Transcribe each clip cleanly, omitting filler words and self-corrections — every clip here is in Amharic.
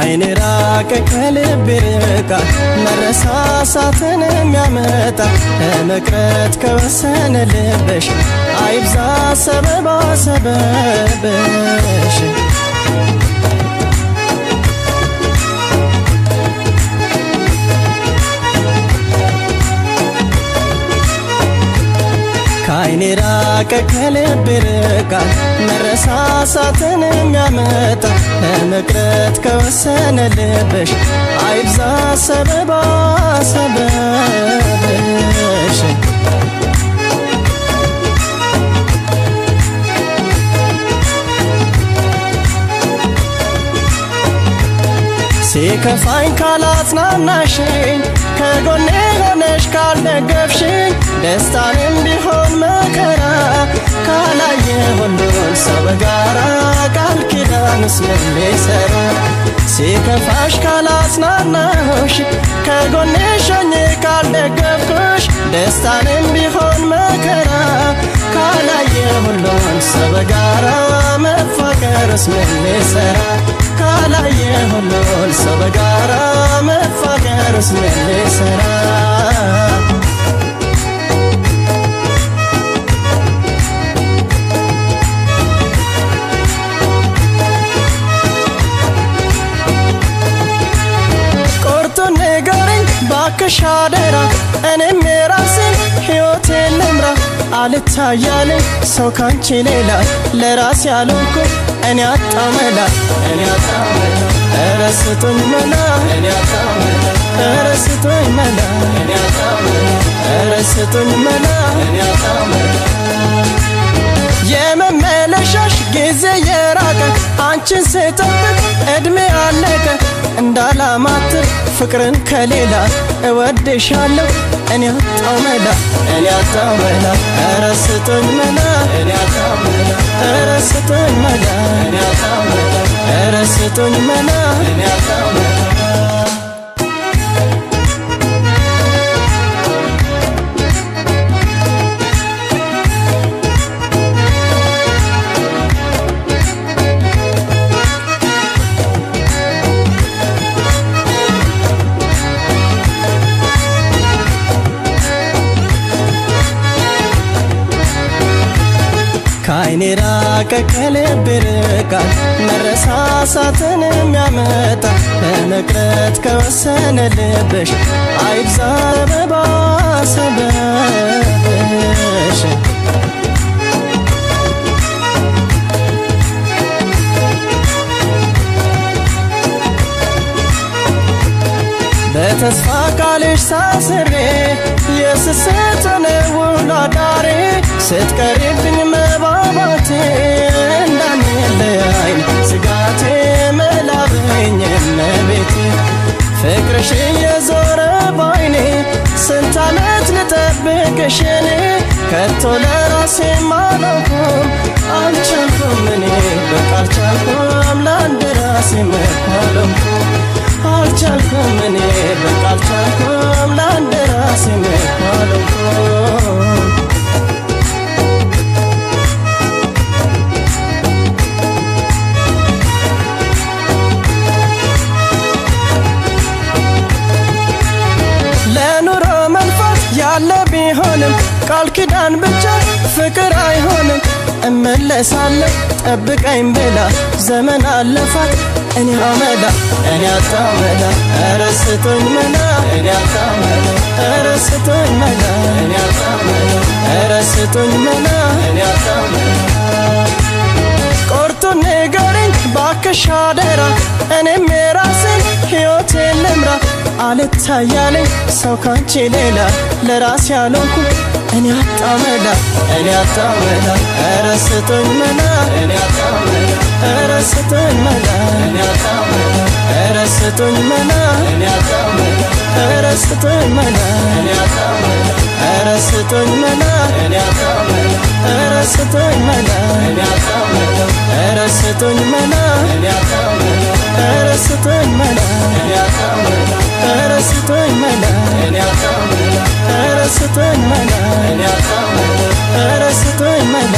ካይኔ ራቀ ከልቤ ርቃ መረሳሳትን የሚያመጣ ለመቅረት ከወሰነ ልብሽ አይብዛ ሰበባ ሰበብሽ ካይኔ ራቀ ከልቤ ርቃ መረሳሳትን የሚያመጣ ለመቅረት ከወሰነ ልብሽ አይብዛ ሰበባ ሰበብሽ ሲከፋኝ ካላጽናናሽኝ ከጎኔ ሆነሽ ካልደገፍሽኝ ደስታንም ቢሆን መከራ ካላየ ሁሉን ሰው በጋራ ቃል ኪዳንስ ምን ሊሰራ ሲከፋሽ ካላጽናናሁሽ ከጎኔ ሆኜ ካልደገፍኩሽ ደስታንም ቢሆን መከራ ካላየ ሁሉን ሰው በጋራ መፋቀርስ ምን ሊሰራ ካላየ ሁሉን ሰው በጋራ መፋቀርስ ምን ሊሰራ ቆርጦን ንገረኝ ባክሽ አደራ እኔም የራሴን ሕይወቴን ልምራ አልታያለኝ ሰው ካንቺ ሌላ ለራሴ ያልሆንኩ እኔ አጣው መላ ኧረ ስጡኝ መላ ኧረ ስጡኝ መላ ኧረ ስጡኝ መላ የመመለሻሽ ጊዜ የራቀ አንቺን ስጠብቅ ዕድሜ አለቀ እንዳላማትር ፍቅርን ከሌላ እወድሻለሁ እኔ አጣው መላ ኧረ ስጡኝ መላ ኧረ ስጡኝ መላ ኧረ ስጡኝ መላ ካይኔ ራቀ ከልቤ ርቃ መረሳሳትን የሚያመጣ ለመቅረት ከወሰነ ልብሽ አይብዛ ሰበባ ሰበብሽ በተስፋ ቃልሽ ሳስሬ የስስት ውሎ አዳሬ ስትቀሪብኝ መባባቴ እንዳንለያይ ስጋቴ መላበኝ እመቤቴ ፍቅርሽ የዞረ ባይኔ ስንት ዓመት ልጠብቅሽ እኔ ከቶ ለራሴ አላውኩም አልቻልኩም እኔ በቃ አልቻልኩም ለአንድ ራሴ መኳለምኩም አልቻልኩም እኔ በቃ አልቻልኩም ለአንድ ራሴ መኳለምኩም ለኑሮ መልፋት ያለ ቢሆንም ቃል ኪዳን ብቻ ፍቅር አይሆንም እመለሳለሁ ጠብቀኝ ብላ ዘመን አለፋት እኔ አመላ አጣው መላ ኧረ ስጡኝ መላ አጣው መላ ኧረ ስጡኝ መላ አጣው መላ ኧረ ስጡኝ መላ አጣው መላ ቆርጦን ንገረኝ ባክሽ አደራ እኔም የራሴን ሕይወቴን ልምራ አልታያለኝ ሰው ካንቺ ሌላ ለራሴ ያልሆንኩ እኔ አጣው መላ ኧረ ስጡኝ መላ አጣው መላ ኧረ ስጡኝ መላ ኧረ ስጡኝ መላ ኧረ ስጡኝ መላ ኧረ ስጡኝ መላ ኧረ ስጡኝ መላ ኧረ ስጡኝ መላ ኧረ ስጡኝ መላ ኧረ ስጡኝ መላ ኧረ ስጡኝ መላ ኧረ ስጡኝ መላ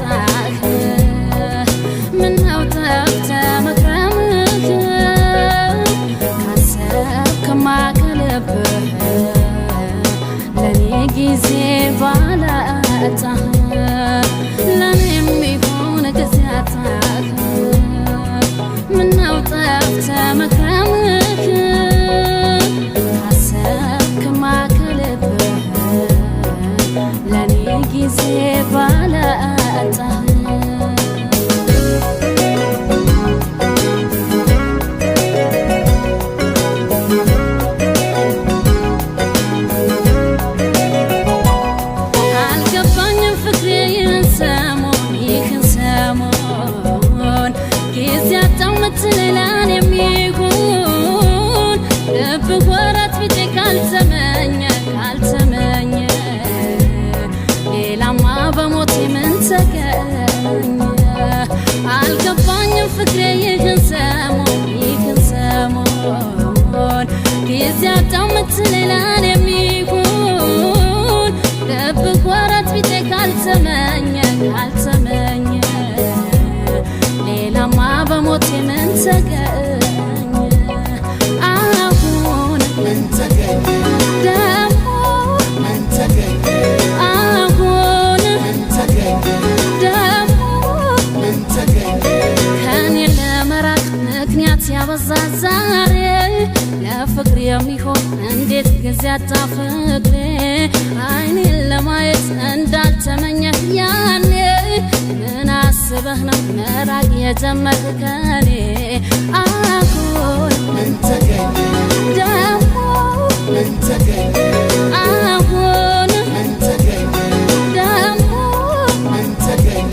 ያጣህ ምነው ጠፍተህ መክረምህ ካሰብክማ ከልብህ ለኔ ጊዜ ባላጣህ ለኔ የሚሆን ጊዜ ያጣህ ምነው ጠፍተህ መክረምህ ካሰብክማ ከልብህ ለኔ ጊዜ ባላጣህ አልገባኝም ፍቅሬ ይህን ሰሞን ጊዜ አጣሁ ምትለኝ ለኔ የሚሆን ልብህ ወራት ቢጤ ካልተመኘ ሌላማ በሞቴ ምን ተገኘ አልገባኝም ፍቅሬ ይህን ሰሞን ጊዜ አጣሁ ምትለኝ ለኔ የሚሆን ልብህ ወራት ቢጤ ካልተመኘ ሌላማ በሞቴ ምን ተገኘ አሁን ምን ተገኘ ደግሞ ምን ተገኘ አሁን ምን ተገኘ ደግሞ ምን ተገኘ ከኔ ለመራቅ ምክንያት ያበዛ ዛሬ ለፍቅር የሚሆን እንዴት ጊዜ አጣ ፍቅሬ አይኔን ለማየት እንዳልተመኘህ ያኔ ምን አስበህ ነው መራቅ የጀመርክ ከኔ አሁን ምን ተገኘ ደግሞ ምን ተገኘ አሁን ምን ተገኘ ደግሞ ምን ተገኘ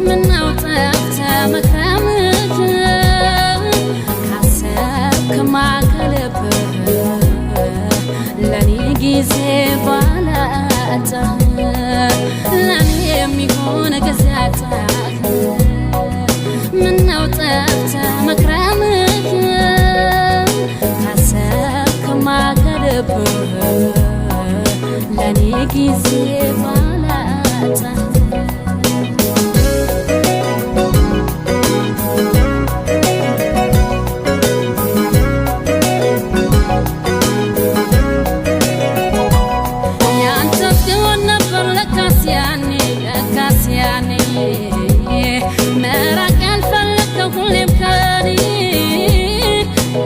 ምነው ጠፍተህ መክረምህ ካሰብክማ ከልብህ ለኔ ጊዜ ባላጣህ ለኔ የሚሆን ጊዜ አጣህ ምነው ጠፍተህ መክረምህ ካሰብክማ ከልብህ ለኔ ጊዜ ባላጣህ መራቅ ያልፈለግከው ሁሌም ከኔ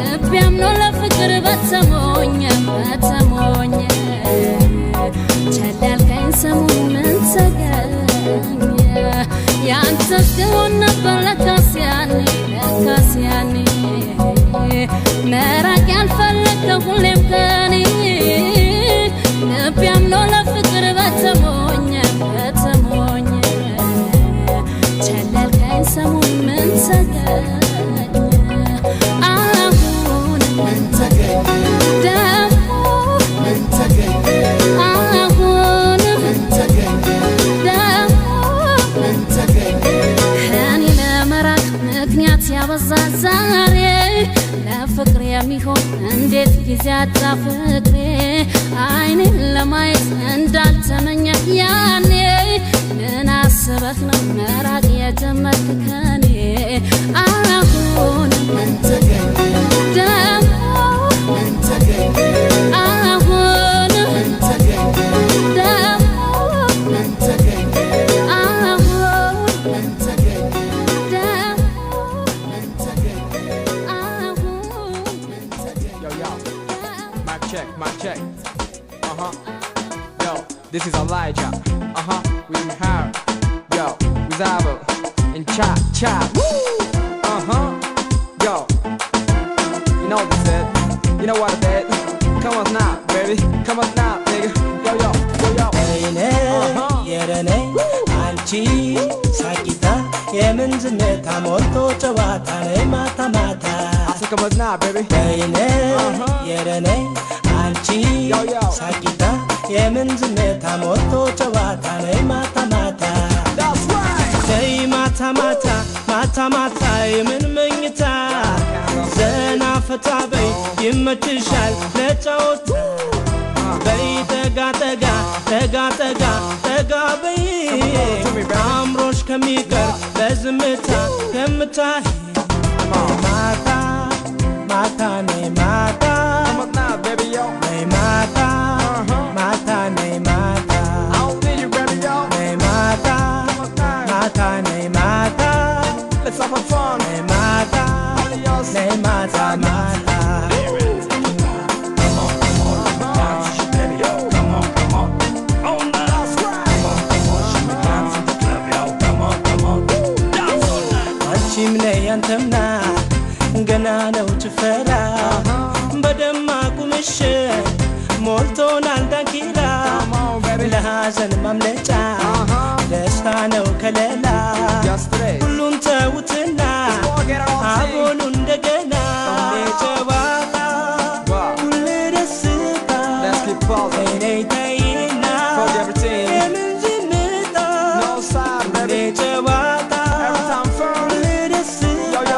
ልቤ አምኖ ለፍቅር በተሞኘ ቸል ያልከኝ ሰሞን ምን ተገኘ ያንተስ ቢሆን ነበር ለካስ ያኔ መራቅ ያልፈለግከው ሁሌም ከኔ ልቤ አምኖ ለፍቅር በተሞኘ ቸለልከኝ ሰሞን ምን ተገኘ አሁን ምን ተገኘ ደግሞ ምን ተገኘ አሁን ምን ተገኘ ደግሞ ምን ተገኘ ከኔ ለመራቅ ምክንያት ያበዛ ዛሬ ለፍቅር የሚሆን እንዴት ጊዜ አጣ ፍቅሬ አይኔን ለማየት እንዳልተመኘህ ያኔ ምን አስበህ ነው መራቅ የጀመርክ ከኔ አሁን ምን ተገኘ ደግሞ ምን ተገኘ አሁን ምን ተገኘ ደግሞ ምን ተገኘ አሁን ምን ተገኘ ደግሞ ምን ተገኘ አሁን ምን ተገኘ Yo, mic check. Yo, this is Elijah. We have, yo, with Abel and Cha. Woo! Yo, you know this it. You know what it is. Come on now, baby. Come on now, nigga. Yo. የረኔ አንቺ ሳቂታ የምን ዝምታ ሞልቶ ጨዋታ ነይ ማታ ማታ I think I'm now, baby. በይኔ የረኔ አንቺ ሳቂታ የምን ዝምታ ሞልቶ ጨዋታ ነይ ማታ ማታ That's right. ነይ ማታ ማታ ማታ ማታ የምን መኝታ ዘና ፈታ በይ ይመችሻል ለጫወታ በይ ጠጋ ጠጋ ጠጋ ጠጋ ጠጋ በይ አምሮሽ ከሚቀር በዝምታ ከምታይ ማታ ማታ ነይ ማታ I'm up now, baby, yo. ነይ ማታ ማታ ነይ ማታ I don't need you, baby, yo. ነይ ማታ ማታ ነይ ማታ Let's have a fun. ነይ ማታ Adios. ነይ ማታ ማታ አንቺም ነይ አንተምና ገና ነው ጭፈራ በደማቁ ምሽት ሞልቶናል ዳንኪራ ለሐዘን ማምለጫ ደስታ ነው ከለላ ሁሉን ተውትና አቦሉ እንደገና ጨዋታ ሁሌ ደስታ ነይ ተይና የምን ዝምታ ሁሌ ጨዋታ ሁሌ ደስታ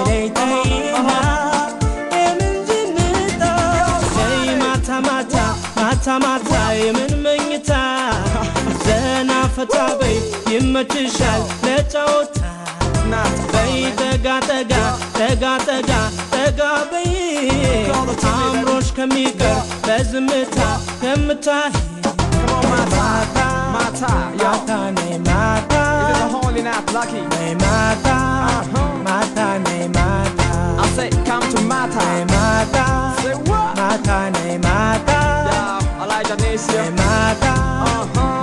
ነይ ተይና የምን ዝምታ ነይ ማታ ማታ ማታ ማታ የምን መኝታ ዘና ፈታ በይ ይመችሻል ለጫወታ በይ ጠጋ ጠጋ ጠጋ ጠጋ ጠጋ በይ አምሮሽ ከሚቀር በዝምታ ከምታይ ማታ ማታ ነይ ማታ It is a holy night, lucky. ነይ ማታ ማታ ነይ ማታ I say, come to Mata. ነይ ማታ Say what? ማታ ነይ ማታ Yeah, Elijah needs you. ነይ ማታ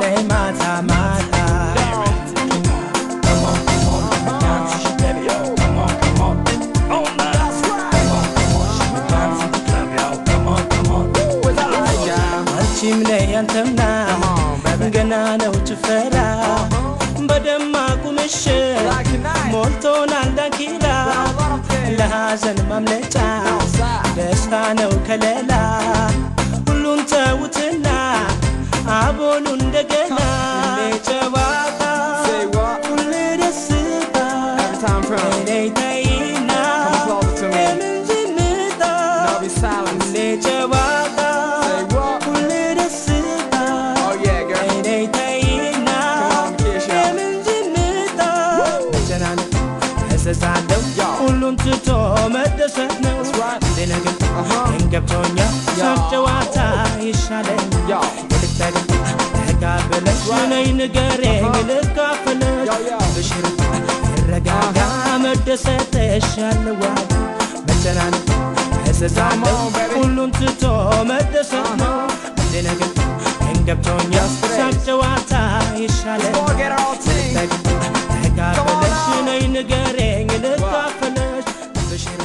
ነይ ማታ ማታ አንቺም ነይ አንተምና ገና ነው ጭፈራ በደማቁ ምሽት ሞልቶናል ዳንኪራ ለሐዘን ማምለጫ ደስታ ነው ከለላ ሁሉን ተውትና አቦሉ እንደገና ጨዋታ ሁሌ ደስታ ነይ ተይና የምን ዝምታ ሁሌ ጨዋታ ሁሌ ደስታ ነይ ተይና የምን ዝምታ መጨናነቅ እዘዛለው ሁሉን ትቶ መደሰት ነው እንደ ነገር እንገብቶኛል ሳቅ ጨዋታ ይሻለኝ ልክተግ ተጋበለሽ ነይ ንገሬኝ ልካፈለሽ ብሽር ረጋጋ መደሰትሽ ያለዋል መጨናነቅ እዘዛለው ሁሉን ትቶ መደሰት ነው እንደ ነገር እንገብቶኛል ሳቅ ጨዋታ ይሻለኝ ልክተግ ተጋበለሽ ነይ ንገሬኝ ልካፈለሽ ብሽር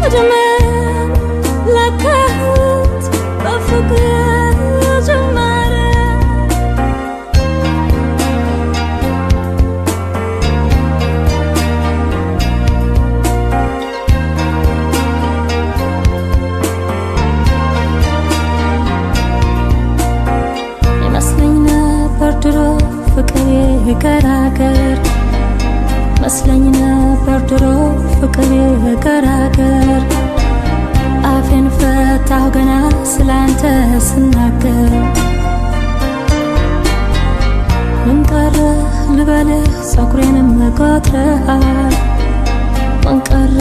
እድሜን ለካሁት በፍቅር ጀመረ ይመስለኝ ነበር ድሮ ፍቅር ይገራገር መስለኝ ነበር ድሮ ፍቅር ይገራገር አፌን ፈታሁ ገና ስላንተ ስናገር ምን ቀረ ልበልህ ፀጉሬንም ቆጥረሃል ምን ቀረ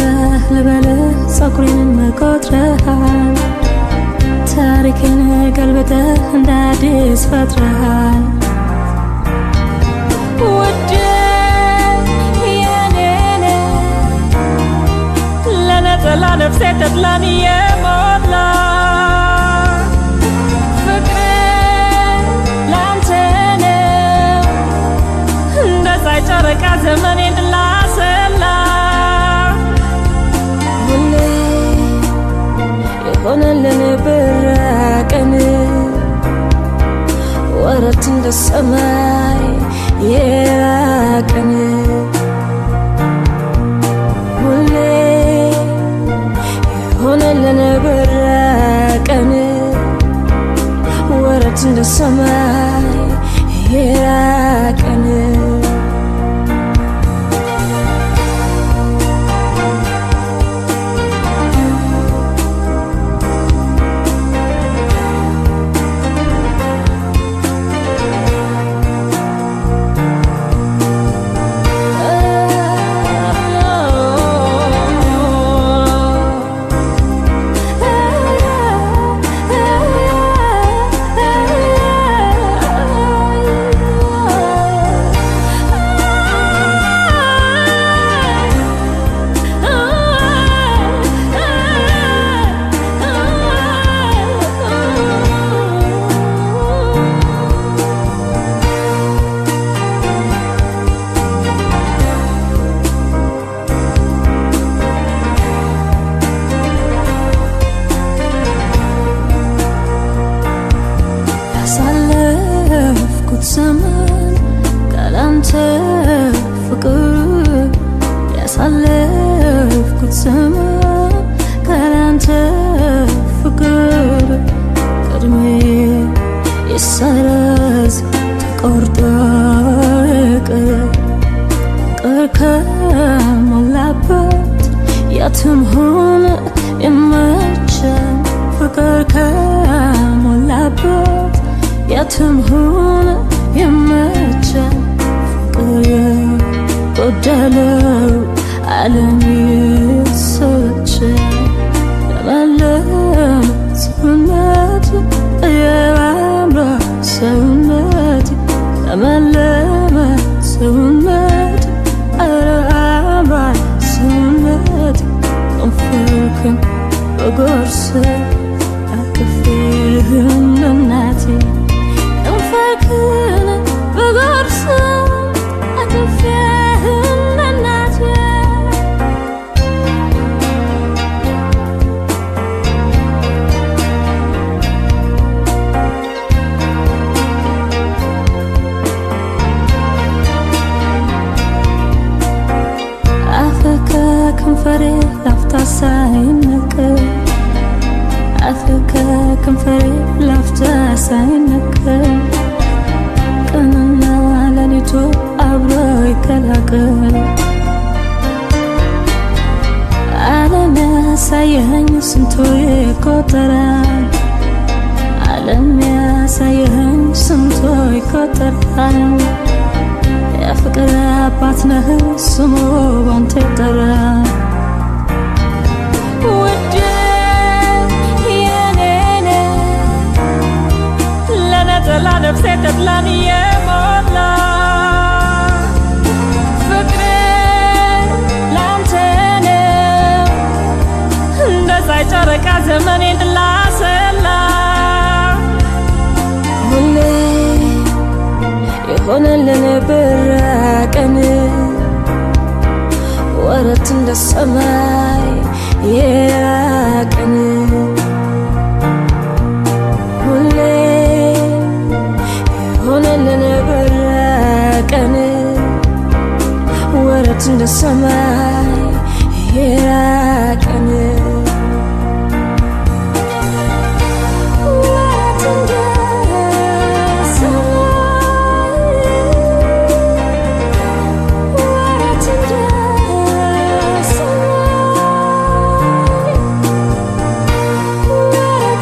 ልበልህ ፀጉሬንም ቆጥረሃል ታሪኬን ገልብጠህ እንደ አዲስ ፈጥረሃል ውዴ ለነጠላ ነፍሴ ተድላን የሞላ ፍቅሬ ላንተ ነው እንደ ፀሐይ ጨረቃ ዘመኔን ላሰላ ሁሌ የሆነልን ብራቀን ወረት እንደ ሰማይ የራቀን ሁሌ የሆነልን ብራቀን ወረት እንደ ሰማይ የራቀን ዘመን ካላንተ ፍቅር ያሳለፍኩት ዘመን ካላንተ ፍቅር ቀድሜ ይሰረዝ ተቆርጦ ይቅር ከሞላበት የትም ሆነ ይመቸን ፍቅር ከሞላበት የትም ሆነ ይመቸን ፍቅር የጎደለው ዓለም ይሰለቸን ለመለም ሰውነት የባምራ ሰውነት ለመለም ሰውነት አምራ ሰውነት ከንፈርክን በጎርስ አቅፌህም እናቴ ከንፈርክን በጎርስ አቅፌህም እናቴ አፍከ ከንፈሬ ላፍታ ሳይነቀል አፍከ ከንፈሬ ላፍታ ሳይነቀል ቀንና ሌሊቱ አብሮ ይቀላቀል ዓለም ያሳየኸኝ ስንቱ ይቆጠራል ዓለም ያሳየኸኝ ስንቱ ይቆጠራል የፍቅር አባት ነህ ስሙ ባንተ ይጠራል ውዴ የኔ ነህ ለነጠላ ነፍሴ ተድላን የሞላ ፍቅሬ ላንተ ነው እንደ ፀሐይ ጨረቃ ዘመኔን ላሰላ ሁሌ የሆነልን ብራቀን ወረት እንደ ሰማይ የራቀን ሁሌ የሆነልን በራቀን ወረት እንደ ሰማይ የራቀን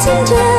Tender